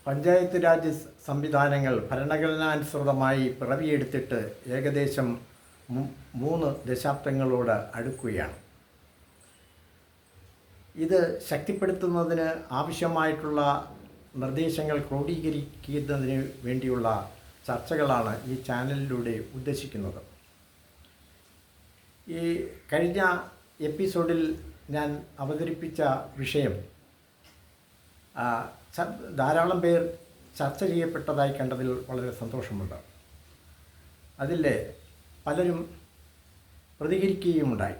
പഞ്ചായത്ത് രാജ് സംവിധാനങ്ങൾ ഭരണഘടനാനുസൃതമായി പിറവിയെടുത്തിട്ട് ഏകദേശം 3 ദശാബ്ദങ്ങളോട് അടുക്കുകയാണ്. ഇത് ശക്തിപ്പെടുത്തുന്നതിന് ആവശ്യമായിട്ടുള്ള നിർദ്ദേശങ്ങൾ ക്രോഡീകരിക്കുന്നതിന് വേണ്ടിയുള്ള ചർച്ചകളാണ് ഈ ചാനലിലൂടെ ഉദ്ദേശിക്കുന്നത്. ഈ കഴിഞ്ഞ എപ്പിസോഡിൽ ഞാൻ അവതരിപ്പിച്ച വിഷയം ധാരാളം പേർ ചർച്ച ചെയ്യപ്പെട്ടതായി കണ്ടതിൽ വളരെ സന്തോഷമുണ്ട്. അതിൽ പലരും പ്രതികരിക്കുകയുമുണ്ടായി.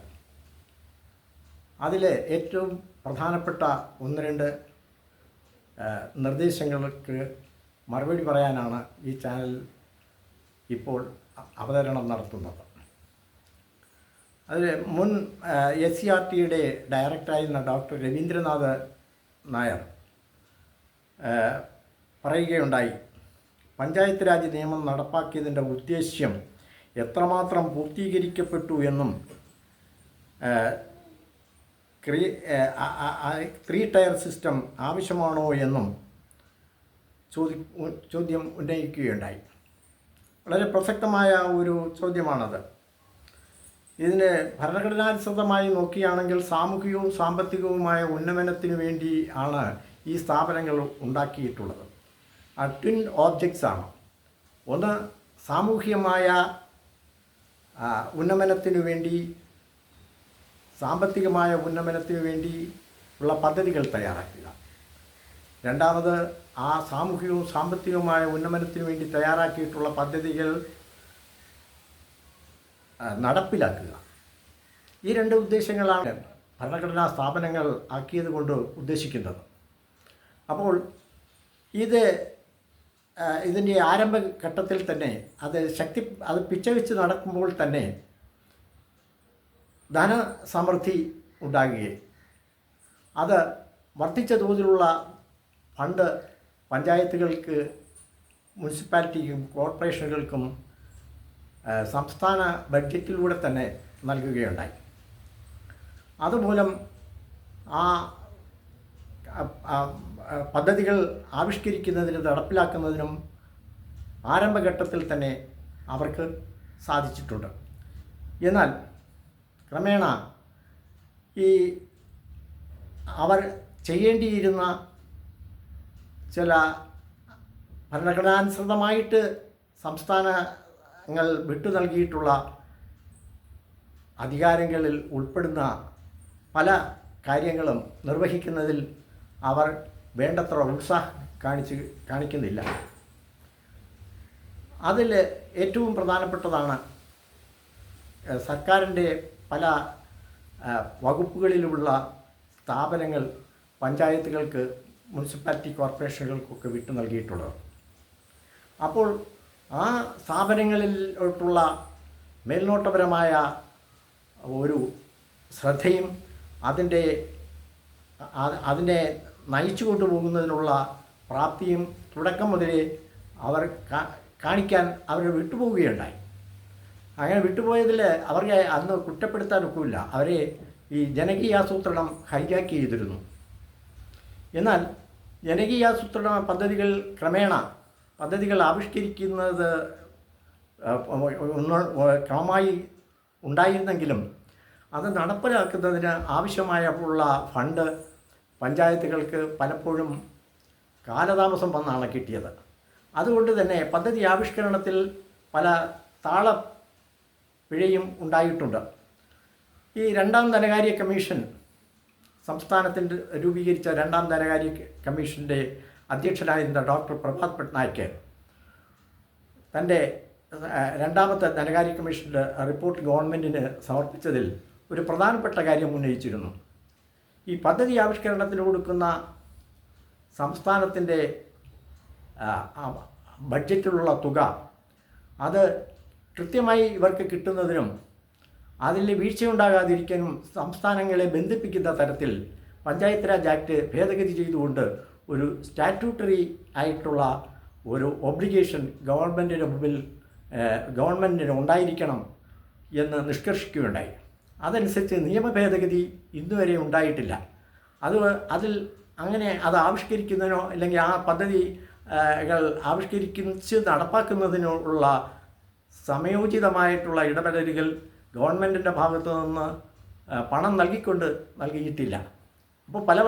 അതിൽ ഏറ്റവും പ്രധാനപ്പെട്ട 1-2 നിർദ്ദേശങ്ങൾക്ക് മറുപടി പറയാനാണ് ഈ ചാനൽ ഇപ്പോൾ അവതരണം നടത്തുന്നത്. അതിൽ മുൻ SCRTയുടെ ഡയറക്ടറായിരുന്ന ഡോക്ടർ രവീന്ദ്രനാഥ് നായർ പറയുകയുണ്ടായി, പഞ്ചായത്ത് രാജ് നിയമം നടപ്പാക്കിയതിൻ്റെ ഉദ്ദേശ്യം എത്രമാത്രം പൂർത്തീകരിക്കപ്പെട്ടു എന്നും 3 ടയർ സിസ്റ്റം ആവശ്യമാണോ എന്നും ചോദ്യം ഉന്നയിക്കുകയുണ്ടായി. വളരെ പ്രസക്തമായ ഒരു ചോദ്യമാണത്. ഇതിന് ഭരണഘടനാനുസൃതമായി നോക്കുകയാണെങ്കിൽ സാമൂഹികവും സാമ്പത്തികവുമായ ഉന്നമനത്തിനു വേണ്ടി ആണ് ഈ സ്ഥാപനങ്ങൾ ഉണ്ടാക്കിയിട്ടുള്ളത്. ട്വിൻ ഓബ്ജക്ട്സ് ആണ്. ഒന്ന്, സാമൂഹികമായ ഉന്നമനത്തിനു വേണ്ടി, സാമ്പത്തികമായ ഉന്നമനത്തിനു വേണ്ടി ഉള്ള പദ്ധതികൾ തയ്യാറാക്കുക. രണ്ടാമത്, ആ സാമൂഹികവും സാമ്പത്തികവുമായ ഉന്നമനത്തിനു വേണ്ടി തയ്യാറാക്കിയിട്ടുള്ള പദ്ധതികൾ നടപ്പിലാക്കുക. ഈ 2 ഉദ്ദേശങ്ങളാണ് ഭരണഘടനാ സ്ഥാപനങ്ങൾ ആക്കിയത് കൊണ്ട് ഉദ്ദേശിക്കുന്നത്. അപ്പോൾ ഇതിൻ്റെ ആരംഭഘട്ടത്തിൽ തന്നെ അത് പിച്ചവെച്ച് നടക്കുമ്പോൾ തന്നെ ധനസമൃദ്ധി ഉണ്ടാകുകയും അത് വർദ്ധിച്ച തോതിലുള്ള ഫണ്ട് പഞ്ചായത്തുകൾക്ക്, മുനിസിപ്പാലിറ്റിക്കും കോർപ്പറേഷനുകൾക്കും സംസ്ഥാന ബഡ്ജറ്റിലൂടെ തന്നെ നൽകുകയുണ്ടായി. അതുമൂലം ആ പദ്ധതികൾ ആവിഷ്കരിക്കുന്നതിനും നടപ്പിലാക്കുന്നതിനും ആരംഭഘട്ടത്തിൽ തന്നെ അവർക്ക് സാധിച്ചിട്ടുണ്ട്. എന്നാൽ ക്രമേണ അവർ ചെയ്യേണ്ടിയിരുന്ന ചില ഭരണഘടനാനുസൃതമായിട്ട് സംസ്ഥാനങ്ങൾ വിട്ടു നൽകിയിട്ടുള്ള അധികാരങ്ങളിൽ ഉൾപ്പെടുന്ന പല കാര്യങ്ങളും നിർവഹിക്കുന്നതിൽ അവർ വേണ്ടത്ര ഉത്സാഹം കാണിക്കുന്നില്ല. അതിൽ ഏറ്റവും പ്രധാനപ്പെട്ടതാണ് സർക്കാരിൻ്റെ പല വകുപ്പുകളിലുമുള്ള സ്ഥാപനങ്ങൾ പഞ്ചായത്തുകൾക്ക്, മുനിസിപ്പാലിറ്റി കോർപ്പറേഷനുകൾക്കൊക്കെ വിട്ടു നൽകിയിട്ടുള്ളത്. അപ്പോൾ ആ സ്ഥാപനങ്ങളിലോട്ടുള്ള മേൽനോട്ടപരമായ ഒരു ശ്രദ്ധയും അതിനെ നയിച്ചു കൊണ്ടുപോകുന്നതിനുള്ള പ്രാപ്തിയും തുടക്കം മുതലേ അവർ കാണിക്കാൻ അവർ വിട്ടുപോവുകയുണ്ടായി. അങ്ങനെ വിട്ടുപോയതിൽ അവരെ അന്ന് കുറ്റപ്പെടുത്താൻ ഒക്കില്ല. അവരെ ഈ ജനകീയാസൂത്രണം ഹൈജാക്ക് ചെയ്തിരുന്നു. എന്നാൽ ജനകീയാസൂത്രണ പദ്ധതികൾ ആവിഷ്കരിക്കുന്നത് ക്രമമായി ഉണ്ടായിരുന്നെങ്കിലും അത് നടപ്പിലാക്കുന്നതിന് ആവശ്യമായുള്ള ഫണ്ട് പഞ്ചായത്തുകൾക്ക് പലപ്പോഴും കാലതാമസം വന്നാണ് കിട്ടിയത്. അതുകൊണ്ട് തന്നെ പദ്ധതി ആവിഷ്കരണത്തിൽ പല താളപ്പിഴയും ഉണ്ടായിട്ടുണ്ട്. ഈ 2ാം ധനകാര്യ കമ്മീഷൻ, സംസ്ഥാനത്തിൽ രൂപീകരിച്ച 2ാം ധനകാര്യ കമ്മീഷൻ്റെ അധ്യക്ഷനായിരുന്ന ഡോക്ടർ പ്രഭാത് പട്നായിക്ക് തൻ്റെ 2ാമത്തെ ധനകാര്യ കമ്മീഷൻ്റെ റിപ്പോർട്ട് ഗവൺമെൻറ്റിന് സമർപ്പിച്ചതിൽ ഒരു പ്രധാനപ്പെട്ട കാര്യം ഉന്നയിച്ചിരുന്നു. ഈ പദ്ധതി ആവിഷ്കരണത്തിന് കൊടുക്കുന്ന സംസ്ഥാനത്തിൻ്റെ ബഡ്ജറ്റിലുള്ള തുക അത് കൃത്യമായി ഇവർക്ക് കിട്ടുന്നതിനും അതിൽ വീഴ്ചയുണ്ടാകാതിരിക്കാനും സംസ്ഥാനങ്ങളെ ബന്ധിപ്പിക്കുന്ന തരത്തിൽ പഞ്ചായത്ത് രാജ് ആക്ട് ഭേദഗതി ചെയ്തുകൊണ്ട് ഒരു സ്റ്റാറ്റ്യൂട്ടറി ആയിട്ടുള്ള ഒരു ഒബ്ലിഗേഷൻ ഗവൺമെൻറ്റിന് ഉണ്ടായിരിക്കണം എന്ന് നിഷ്കർഷിക്കുകയുണ്ടായി. അതനുസരിച്ച് നിയമ ഭേദഗതി ഇന്നുവരെ ഉണ്ടായിട്ടില്ല. അത് ആവിഷ്കരിക്കുന്നതിനോ അല്ലെങ്കിൽ ആ പദ്ധതി കൾ ആവിഷ്കരിച്ച് നടപ്പാക്കുന്നതിനുള്ള സമയോചിതമായിട്ടുള്ള ഇടപെടലുകൾ ഗവൺമെൻറ്റിൻ്റെ ഭാഗത്തു നിന്ന് പണം നൽകിയിട്ടില്ല. അപ്പോൾ പല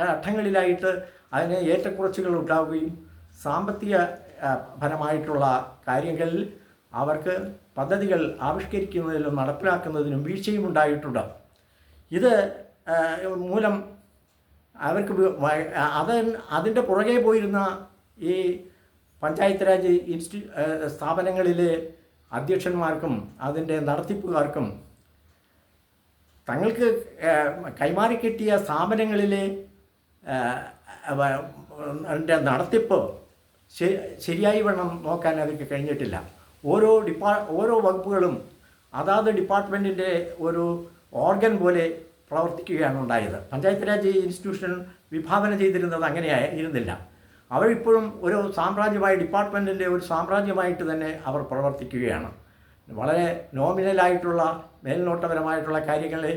ഘട്ടങ്ങളിലായിട്ട് അതിന് ഏറ്റക്കുറച്ചുകൾ ഉണ്ടാവുകയും സാമ്പത്തിക പരമായിട്ടുള്ള കാര്യങ്ങളിൽ അവർക്ക് പദ്ധതികൾ ആവിഷ്കരിക്കുന്നതിലും നടപ്പിലാക്കുന്നതിനും വീഴ്ചയും ഉണ്ടായിട്ടുണ്ട്. ഇത് മൂലം അവർക്ക് അതിൻ്റെ പുറകെ പോയിരുന്ന ഈ പഞ്ചായത്ത് രാജ് സ്ഥാപനങ്ങളിലെ അധ്യക്ഷന്മാർക്കും അതിൻ്റെ നടത്തിപ്പുകാർക്കും തങ്ങൾക്ക് കൈമാറിക്കിട്ടിയ സ്ഥാപനങ്ങളിലെ നടത്തിപ്പ് ശരിയായി വേണം നോക്കാൻ അവർക്ക് കഴിഞ്ഞിട്ടില്ല. ഓരോ വകുപ്പുകളും അതാത് ഡിപ്പാർട്ട്മെൻറ്റിൻ്റെ ഒരു ഓർഗൻ പോലെ പ്രവർത്തിക്കുകയാണ് ഉണ്ടായത്. പഞ്ചായത്ത് രാജ് ഇൻസ്റ്റിറ്റ്യൂഷൻ വിഭാവന ചെയ്തിരുന്നത് അങ്ങനെയായിരുന്നില്ല. അവരിപ്പോഴും ഒരു സാമ്രാജ്യമായ ഡിപ്പാർട്ട്മെൻറ്റിൻ്റെ ഒരു സാമ്രാജ്യമായിട്ട് തന്നെ അവർ പ്രവർത്തിക്കുകയാണ്. വളരെ നോമിനലായിട്ടുള്ള മേൽനോട്ടപരമായിട്ടുള്ള കാര്യങ്ങളെ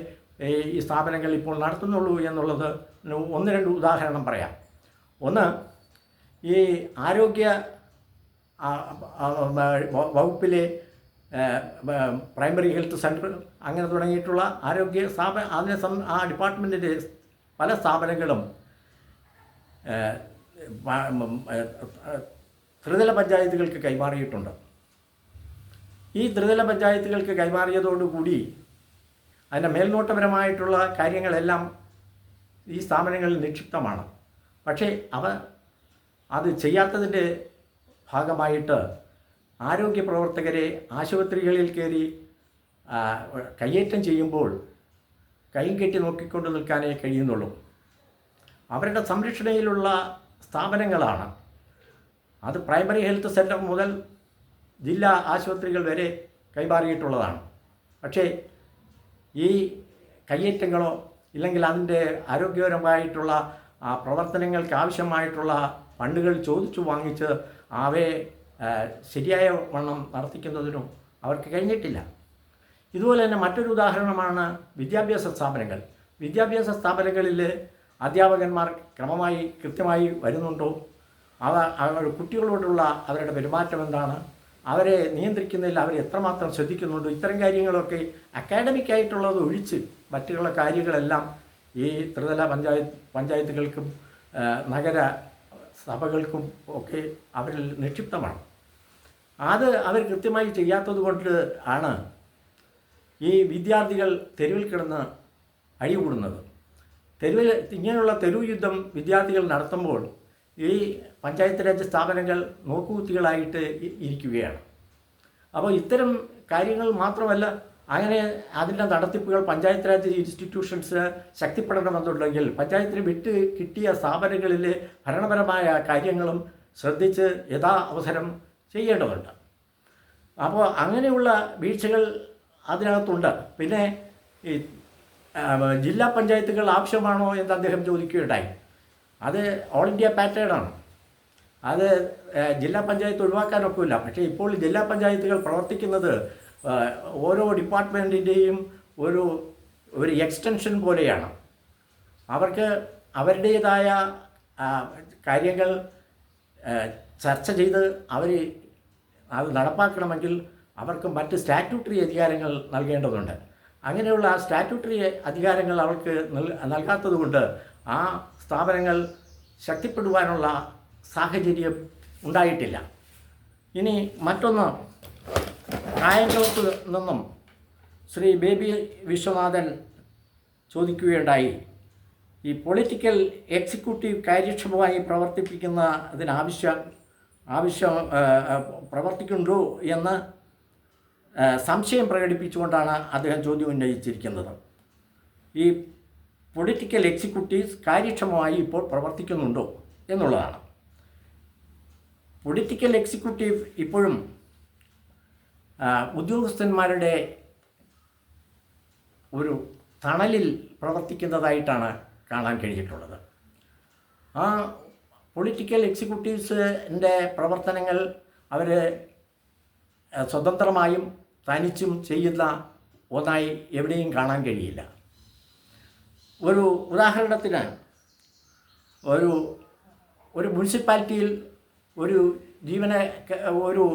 ഈ സ്ഥാപനങ്ങൾ ഇപ്പോൾ നടത്തുന്നുള്ളൂ എന്നുള്ളത് 1-2 ഉദാഹരണം പറയാം. ഒന്ന്, ഈ ആരോഗ്യ വകുപ്പിലെ പ്രൈമറി ഹെൽത്ത് സെൻറ്റർ അങ്ങനെ തുടങ്ങിയിട്ടുള്ള ആരോഗ്യ ആ ഡിപ്പാർട്ട്മെൻറ്റിൻ്റെ പല സ്ഥാപനങ്ങളും ത്രിതല പഞ്ചായത്തുകൾക്ക് കൈമാറിയിട്ടുണ്ട്. ഈ ത്രിതല പഞ്ചായത്തുകൾക്ക് കൈമാറിയതോടുകൂടി അതിൻ്റെ മേൽനോട്ടപരമായിട്ടുള്ള കാര്യങ്ങളെല്ലാം ഈ സ്ഥാപനങ്ങളിൽ നിക്ഷിപ്തമാണ്. പക്ഷേ അത് ചെയ്യാത്തതിൻ്റെ ഭാഗമായിട്ട് ആരോഗ്യ പ്രവർത്തകരെ ആശുപത്രികളിൽ കയറി കയ്യേറ്റം ചെയ്യുമ്പോൾ കൈയും കെട്ടി നോക്കിക്കൊണ്ട് നിൽക്കാനേ കഴിയുന്നുള്ളൂ. അവരുടെ സംരക്ഷണയിലുള്ള സ്ഥാപനങ്ങളാണ്. അത് പ്രൈമറി ഹെൽത്ത് സെൻറ്റർ മുതൽ ജില്ലാ ആശുപത്രികൾ വരെ കൈമാറിയിട്ടുള്ളതാണ്. പക്ഷേ ഈ കയ്യേറ്റങ്ങളോ ഇല്ലെങ്കിൽ അതിൻ്റെ ആരോഗ്യപരമായിട്ടുള്ള പ്രവർത്തനങ്ങൾക്ക് ആവശ്യമായിട്ടുള്ള ഫണ്ടുകൾ ചോദിച്ചു വാങ്ങിച്ച് അവയെ ശരിയായ വണ്ണം നടത്തിക്കുന്നതിനും അവർക്ക് കഴിഞ്ഞിട്ടില്ല. ഇതുപോലെ തന്നെ മറ്റൊരു ഉദാഹരണമാണ് വിദ്യാഭ്യാസ സ്ഥാപനങ്ങൾ. വിദ്യാഭ്യാസ സ്ഥാപനങ്ങളിൽ അധ്യാപകന്മാർ കൃത്യമായി വരുന്നുണ്ടോ, കുട്ടികളോടുള്ള അവരുടെ പെരുമാറ്റം എന്താണ്, അവരെ നിയന്ത്രിക്കുന്നതിൽ അവർ എത്രമാത്രം ശ്രദ്ധിക്കുന്നുണ്ടോ, ഇത്തരം കാര്യങ്ങളൊക്കെ അക്കാഡമിക്കായിട്ടുള്ളത് ഒഴിച്ച് മറ്റുള്ള കാര്യങ്ങളെല്ലാം ഈ ത്രിതല പഞ്ചായത്തുകൾക്കും നഗര സഭകൾക്കും ഒക്കെ അവരിൽ നിക്ഷിപ്തമാണ്. അത് അവർ കൃത്യമായി ചെയ്യാത്തത് കൊണ്ട് ആണ് ഈ വിദ്യാർത്ഥികൾ തെരുവിൽ കിടന്ന് അഴികൂടുന്നത്. ഇങ്ങനെയുള്ള തെരുവ് യുദ്ധം വിദ്യാർത്ഥികൾ നടത്തുമ്പോൾ ഈ പഞ്ചായത്ത് രാജ് സ്ഥാപനങ്ങൾ നോക്കുകുത്തികളായിട്ട് ഇരിക്കുകയാണ്. അപ്പോൾ ഇത്തരം കാര്യങ്ങൾ മാത്രമല്ല, അങ്ങനെ അതിൻ്റെ നടത്തിപ്പുകൾ പഞ്ചായത്ത് രാജ് ഇൻസ്റ്റിറ്റ്യൂഷൻസ് ശക്തിപ്പെടണമെന്നുണ്ടെങ്കിൽ പഞ്ചായത്തിന് വിട്ട് കിട്ടിയ സ്ഥാപനങ്ങളിലെ ഭരണപരമായ കാര്യങ്ങളും ശ്രദ്ധിച്ച് അവസരം ചെയ്യേണ്ടതുണ്ട്. അപ്പോൾ അങ്ങനെയുള്ള വീഴ്ചകൾ അതിനകത്തുണ്ട്. പിന്നെ ഈ ജില്ലാ പഞ്ചായത്തുകൾ ആവശ്യമാണോ എന്ന് അദ്ദേഹം ചോദിക്കുകയുണ്ടായി. അത് ഓൾ ഇന്ത്യ പാറ്റേണാണ്. അത് ജില്ലാ പഞ്ചായത്ത് ഒഴിവാക്കാനൊക്കില്ല. പക്ഷേ ഇപ്പോൾ ജില്ലാ പഞ്ചായത്തുകൾ പ്രവർത്തിക്കുന്നത് ഓരോ ഡിപ്പാർട്ട്മെൻറ്റിൻ്റെയും ഒരു എക്സ്റ്റൻഷൻ പോലെയാണ്. അവർക്ക് അവരുടേതായ കാര്യങ്ങൾ ചർച്ച ചെയ്ത് അത് നടപ്പാക്കണമെങ്കിൽ അവർക്ക് മറ്റ് സ്റ്റാറ്റ്യൂട്ടറി അധികാരങ്ങൾ നൽകേണ്ടതുണ്ട്. അങ്ങനെയുള്ള സ്റ്റാറ്റ്യൂട്ടറി അധികാരങ്ങൾ അവർക്ക് നൽകാത്തതുകൊണ്ട് ആ സ്ഥാപനങ്ങൾ ശക്തിപ്പെടുവാനുള്ള സാഹചര്യം ഉണ്ടായിട്ടില്ല. ഇനി മറ്റൊന്ന്, കായംകുളത്ത് നിന്നും ശ്രീ ബേബി വിശ്വനാഥൻ ചോദിക്കുകയുണ്ടായി, ഈ പൊളിറ്റിക്കൽ എക്സിക്യൂട്ടീവ് കാര്യക്ഷമമായി പ്രവർത്തിക്കുന്നുണ്ടോ എന്ന് സംശയം പ്രകടിപ്പിച്ചുകൊണ്ടാണ് അദ്ദേഹം ചോദ്യം ഉന്നയിച്ചിരിക്കുന്നത്. ഈ പൊളിറ്റിക്കൽ എക്സിക്യൂട്ടീവ്സ് കാര്യക്ഷമമായി ഇപ്പോൾ പ്രവർത്തിക്കുന്നുണ്ടോ എന്നുള്ളതാണ്. പൊളിറ്റിക്കൽ എക്സിക്യൂട്ടീവ് ഇപ്പോഴും ഉദ്യോഗസ്ഥന്മാരുടെ ഒരു തണലിൽ പ്രവർത്തിക്കുന്നതായിട്ടാണ് കാണാൻ കഴിഞ്ഞിട്ടുള്ളത്. ആ പൊളിറ്റിക്കൽ എക്സിക്യൂട്ടീവ്സിൻ്റെ പ്രവർത്തനങ്ങൾ അവർ സ്വതന്ത്രമായും തനിച്ചും ചെയ്യുന്ന ഒന്നായി എവിടെയും കാണാൻ കഴിയില്ല. ഒരു ഉദാഹരണത്തിന് ഒരു മുനിസിപ്പാലിറ്റിയിൽ ഒരു ഒരു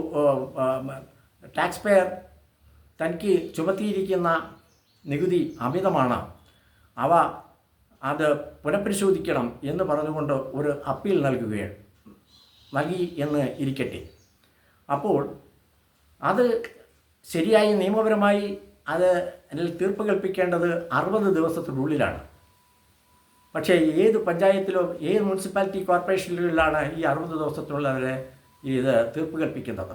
ടാക്സ് പെയർ തനിക്ക് ചുമത്തിയിരിക്കുന്ന നികുതി അമിതമാണ്, അത് പുനഃപരിശോധിക്കണം എന്ന് പറഞ്ഞുകൊണ്ട് ഒരു അപ്പീൽ നൽകി എന്ന് ഇരിക്കട്ടെ. അപ്പോൾ അത് ശരിയായി നിയമപരമായി അതിൽ തീർപ്പ് കൽപ്പിക്കേണ്ടത് 60 ദിവസത്തിനുള്ളിലാണ്. പക്ഷേ ഏത് പഞ്ചായത്തിലോ ഏത് മുനിസിപ്പാലിറ്റി കോർപ്പറേഷനുകളിലാണ് ഈ 60 ദിവസത്തിനുള്ളിൽ ഇത് തീർപ്പ് കൽപ്പിക്കുന്നത്?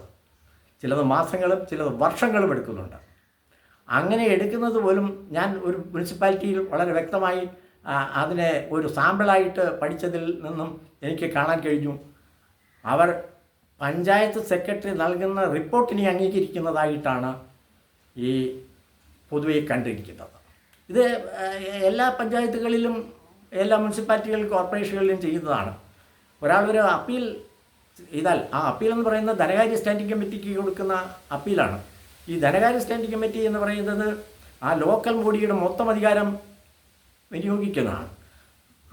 ചിലത് മാസങ്ങളും ചിലത് വർഷങ്ങളും എടുക്കുന്നുണ്ട്. അങ്ങനെ എടുക്കുന്നത് പോലും ഞാൻ ഒരു മുനിസിപ്പാലിറ്റിയിൽ വളരെ വ്യക്തമായി അതിനെ ഒരു സാമ്പിളായിട്ട് പഠിച്ചതിൽ നിന്നും എനിക്ക് കാണാൻ കഴിഞ്ഞു. അവർ പഞ്ചായത്ത് സെക്രട്ടറി നൽകുന്ന റിപ്പോർട്ടിനെ അംഗീകരിക്കുന്നതായിട്ടാണ് ഈ പൊതുവെ കണ്ടിരിക്കുന്നത്. ഇത് എല്ലാ പഞ്ചായത്തുകളിലും എല്ലാ മുനിസിപ്പാലിറ്റികളിലും കോർപ്പറേഷനുകളിലും ചെയ്യുന്നതാണ്. ഒരു അപ്പീൽ ചെയ്താൽ ആ അപ്പീൽ എന്ന് പറയുന്നത് ധനകാര്യ സ്റ്റാൻഡിംഗ് കമ്മിറ്റിക്ക് കൊടുക്കുന്ന അപ്പീലാണ്. ഈ ധനകാര്യ സ്റ്റാൻഡിംഗ് കമ്മിറ്റി എന്ന് പറയുന്നത് ആ ലോക്കൽ ബോഡിയുടെ മൊത്തം അധികാരം വിനിയോഗിക്കുന്നതാണ്.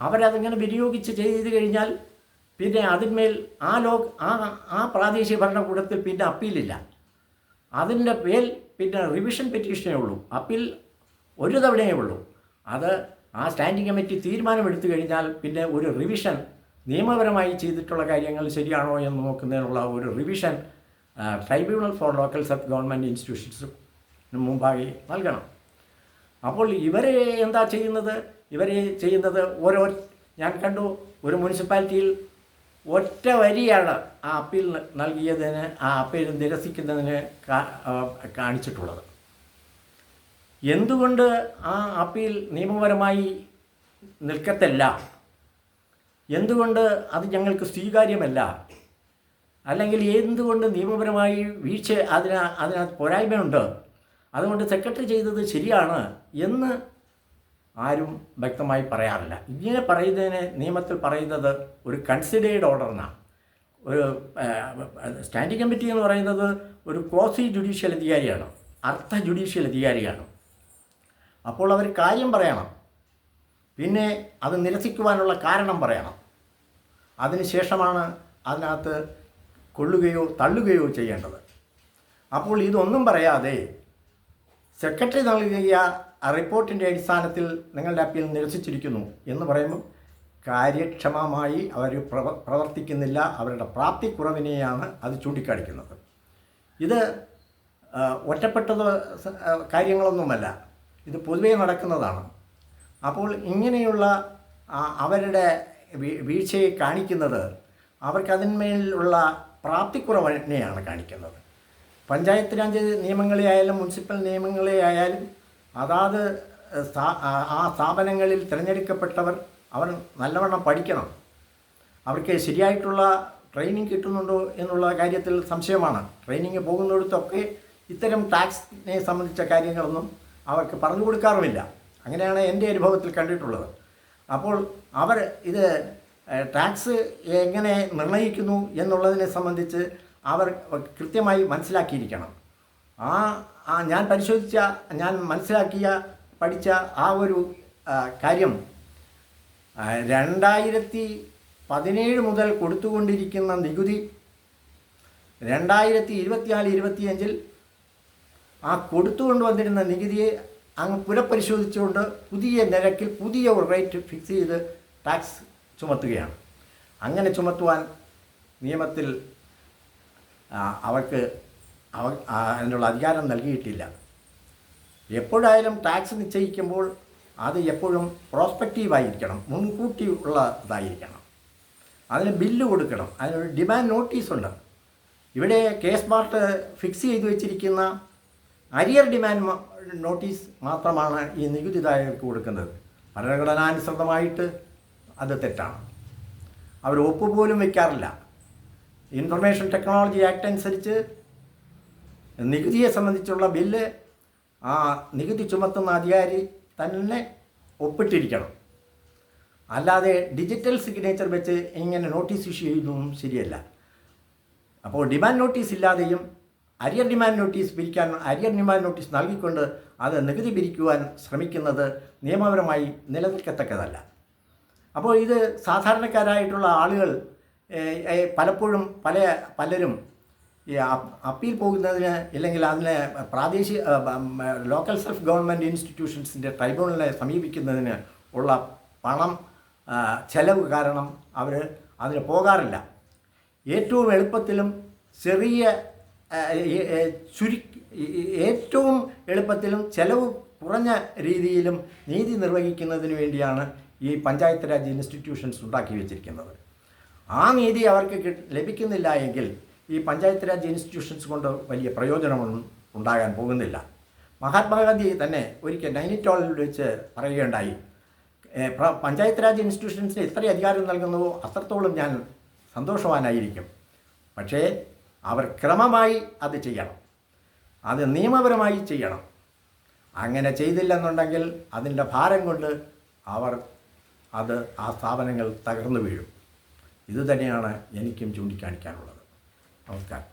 അവരതിങ്ങനെ വിനിയോഗിച്ച് ചെയ്ത് കഴിഞ്ഞാൽ പിന്നെ അതിന്മേൽ ആ പ്രാദേശിക ഭരണകൂടത്തിൽ പിന്നെ അപ്പീലില്ല. അതിൻ്റെ മേൽ പിന്നെ റിവിഷൻ പെറ്റീഷനേ ഉള്ളൂ. അപ്പീൽ ഒരു തവണയേ ഉള്ളൂ. അത് ആ സ്റ്റാൻഡിംഗ് കമ്മിറ്റി തീരുമാനമെടുത്തു കഴിഞ്ഞാൽ പിന്നെ ഒരു റിവിഷൻ, നിയമപരമായി ചെയ്തിട്ടുള്ള കാര്യങ്ങൾ ശരിയാണോ എന്ന് നോക്കുന്നതിനുള്ള ഒരു revision tribunal for local sub government ഇൻസ്റ്റിറ്റ്യൂഷൻസിന് മുമ്പാകെ നൽകണം. അപ്പോൾ ഇവരെ എന്താ ചെയ്യുന്നത്? ഞാൻ കണ്ടു ഒരു മുനിസിപ്പാലിറ്റിയിൽ ഒറ്റ വരിയാണ് ആ അപ്പീൽ നൽകിയതിന്, ആ അപ്പീൽ നിരസിക്കുന്നതിന് കാണിച്ചിട്ടുള്ളത്. എന്തുകൊണ്ട് ആ അപ്പീൽ നിയമപരമായി നിൽക്കത്തില്ല? എന്തുകൊണ്ട് അത് ഞങ്ങൾക്ക് സ്വീകാര്യമല്ല? അല്ലെങ്കിൽ എന്തുകൊണ്ട് നിയമപരമായി വീഴ്ച അതിനകത്ത് പോരായ്മയുണ്ട്, അതുകൊണ്ട് സെക്രട്ടറി ചെയ്തത് ശരിയാണ് എന്ന് ആരും വ്യക്തമായി പറയാറില്ല. ഇങ്ങനെ പറയുന്നതിന് നിയമത്തിൽ പറയുന്നത് ഒരു കൺസിഡേർഡ് ഓർഡർ എന്നാണ്. ഒരു സ്റ്റാൻഡിംഗ് കമ്മിറ്റി എന്ന് പറയുന്നത് ഒരു ക്വാസി ജുഡീഷ്യൽ അധികാരിയാണ്, അർദ്ധ ജുഡീഷ്യൽ അധികാരിയാണ്. അപ്പോൾ അവർ കാര്യം പറയണം, പിന്നെ അത് നിരസിക്കുവാനുള്ള കാരണം പറയണം. അതിനുശേഷമാണ് അതിനകത്ത് കൊള്ളുകയോ തള്ളുകയോ ചെയ്യേണ്ടത്. അപ്പോൾ ഇതൊന്നും പറയാതെ സെക്രട്ടറി നൽകിയ റിപ്പോർട്ടിൻ്റെ അടിസ്ഥാനത്തിൽ നിങ്ങളുടെ അപ്പീൽ നിരസിച്ചിരിക്കുന്നു എന്ന് പറയുമ്പോൾ കാര്യക്ഷമമായി അവർ പ്രവർത്തിക്കുന്നില്ല. അവരുടെ പ്രാപ്തി കുറവിനെയാണ് അത് ചൂണ്ടിക്കാണിക്കുന്നത്. ഇത് ഒറ്റപ്പെട്ടത് കാര്യങ്ങളൊന്നുമല്ല, ഇത് പൊതുവേ നടക്കുന്നതാണ്. അപ്പോൾ ഇങ്ങനെയുള്ള അവരുടെ വീഴ്ചയെ കാണിക്കുന്നത് അവർക്കതിന്മേലുള്ള പ്രാപ്തിക്കുറവിനെയാണ് കാണിക്കുന്നത്. പഞ്ചായത്ത് രാജ് നിയമങ്ങളെ ആയാലും മുനിസിപ്പൽ നിയമങ്ങളെ ആയാലും അതാത് ആ സ്ഥാപനങ്ങളിൽ തിരഞ്ഞെടുക്കപ്പെട്ടവർ അവർ നല്ലവണ്ണം പഠിക്കണം. അവർക്ക് ശരിയായിട്ടുള്ള ട്രെയിനിങ് കിട്ടുന്നുണ്ടോ എന്നുള്ള കാര്യത്തിൽ സംശയമാണ്. ട്രെയിനിങ് പോകുന്നിടത്തൊക്കെ ഇത്തരം ടാക്സിനെ സംബന്ധിച്ച കാര്യങ്ങളൊന്നും അവർക്ക് പറഞ്ഞു കൊടുക്കാറുമില്ല. അങ്ങനെയാണ് എൻ്റെ അനുഭവത്തിൽ കണ്ടിട്ടുള്ളത്. അപ്പോൾ അവർ ഇത് ടാക്സ് എങ്ങനെ നിർണ്ണയിക്കുന്നു എന്നുള്ളതിനെ സംബന്ധിച്ച് അവർ കൃത്യമായി മനസ്സിലാക്കിയിരിക്കണം. ഞാൻ മനസ്സിലാക്കിയ പഠിച്ച ആ ഒരു കാര്യം 2017 മുതൽ കൊടുത്തുകൊണ്ടിരിക്കുന്ന നികുതി 2024-25 ആ കൊടുത്തുകൊണ്ട് വന്നിരുന്ന നികുതിയെ അങ്ങ് പുനഃപരിശോധിച്ചുകൊണ്ട് പുതിയ നിരക്കിൽ പുതിയ ഒരു റേറ്റ് ഫിക്സ് ചെയ്ത് ടാക്സ് ചുമത്തുകയാണ്. അങ്ങനെ ചുമത്തുവാൻ നിയമത്തിൽ അവർക്ക് അതിനുള്ള അധികാരം നൽകിയിട്ടില്ല. എപ്പോഴായാലും ടാക്സ് നിശ്ചയിക്കുമ്പോൾ അത് എപ്പോഴും പ്രോസ്പെക്റ്റീവായിരിക്കണം, മുൻകൂട്ടി ഉള്ളതായിരിക്കണം. അതിന് ബില്ല് കൊടുക്കണം, അതിനൊരു ഡിമാൻഡ് നോട്ടീസുണ്ട്. ഇവിടെ കേസ് ഫിക്സ് ചെയ്ത് വെച്ചിരിക്കുന്ന അരിയർ ഡിമാൻഡ് നോട്ടീസ് മാത്രമാണ് ഈ നികുതിദായകർക്ക് കൊടുക്കുന്നത്. ഭരണഘടനാനുസൃതമായിട്ട് അത് തെറ്റാണ്. അവർ ഒപ്പുപോലും വയ്ക്കാറില്ല. ഇൻഫർമേഷൻ ടെക്നോളജി ആക്ട് അനുസരിച്ച് നികുതിയെ സംബന്ധിച്ചുള്ള ബില്ല് ആ നികുതി ചുമത്തുന്ന അധികാരി തന്നെ ഒപ്പിട്ടിരിക്കണം. അല്ലാതെ ഡിജിറ്റൽ സിഗ്നേച്ചർ വെച്ച് ഇങ്ങനെ നോട്ടീസ് ഇഷ്യൂ ചെയ്യുന്നതും ശരിയല്ല. അപ്പോൾ ഡിമാൻഡ് നോട്ടീസ് ഇല്ലാതെയും അരിയർ ഡിമാൻഡ് നോട്ടീസ് നൽകിക്കൊണ്ട് അത് നികുതി പിരിക്കുവാൻ ശ്രമിക്കുന്നത് നിയമപരമായി നിലനിൽക്കത്തക്കതല്ല. അപ്പോൾ ഇത് സാധാരണക്കാരായിട്ടുള്ള ആളുകൾ പലപ്പോഴും പലരും ഈ അപ്പീൽ പോകുന്നതിന് ഇല്ലെങ്കിൽ അതിന് ലോക്കൽ സെൽഫ് ഗവൺമെൻറ് ഇൻസ്റ്റിറ്റ്യൂഷൻസിൻ്റെ ട്രൈബ്യൂണലിനെ സമീപിക്കുന്നതിന് ഉള്ള പണം ചെലവ് കാരണം അവർ അതിന് പോകാറില്ല. ഏറ്റവും എളുപ്പത്തിലും ഏറ്റവും എളുപ്പത്തിലും ചെലവ് കുറഞ്ഞ രീതിയിലും നീതി നിർവഹിക്കുന്നതിന് വേണ്ടിയാണ് ഈ പഞ്ചായത്ത് രാജ് ഇൻസ്റ്റിറ്റ്യൂഷൻസ് ഉണ്ടാക്കി വെച്ചിരിക്കുന്നത്. ആ നീതി അവർക്ക് ലഭിക്കുന്നില്ല എങ്കിൽ ഈ പഞ്ചായത്ത് രാജ് ഇൻസ്റ്റിറ്റ്യൂഷൻസ് കൊണ്ട് വലിയ പ്രയോജനമൊന്നും ഉണ്ടാകാൻ പോകുന്നില്ല. മഹാത്മാഗാന്ധി തന്നെ ഒരിക്കൽ നൈനിറ്റാളിൽ വെച്ച് പറയുകയുണ്ടായി, പഞ്ചായത്ത് രാജ് ഇൻസ്റ്റിറ്റ്യൂഷൻസിന് എത്ര അധികാരം നൽകുന്നുവോ അത്രത്തോളം ഞാൻ സന്തോഷവാനായിരിക്കും. പക്ഷേ അവർ ക്രമമായി അത് ചെയ്യണം, അത് നിയമപരമായി ചെയ്യണം. അങ്ങനെ ചെയ്തില്ലെന്നുണ്ടെങ്കിൽ അതിൻ്റെ ഭാരം കൊണ്ട് ആ സ്ഥാപനങ്ങൾ തകർന്നു വീഴും. ഇതുതന്നെയാണ് എനിക്കും ചൂണ്ടിക്കാണിക്കാനുള്ളത്. നമസ്കാരം.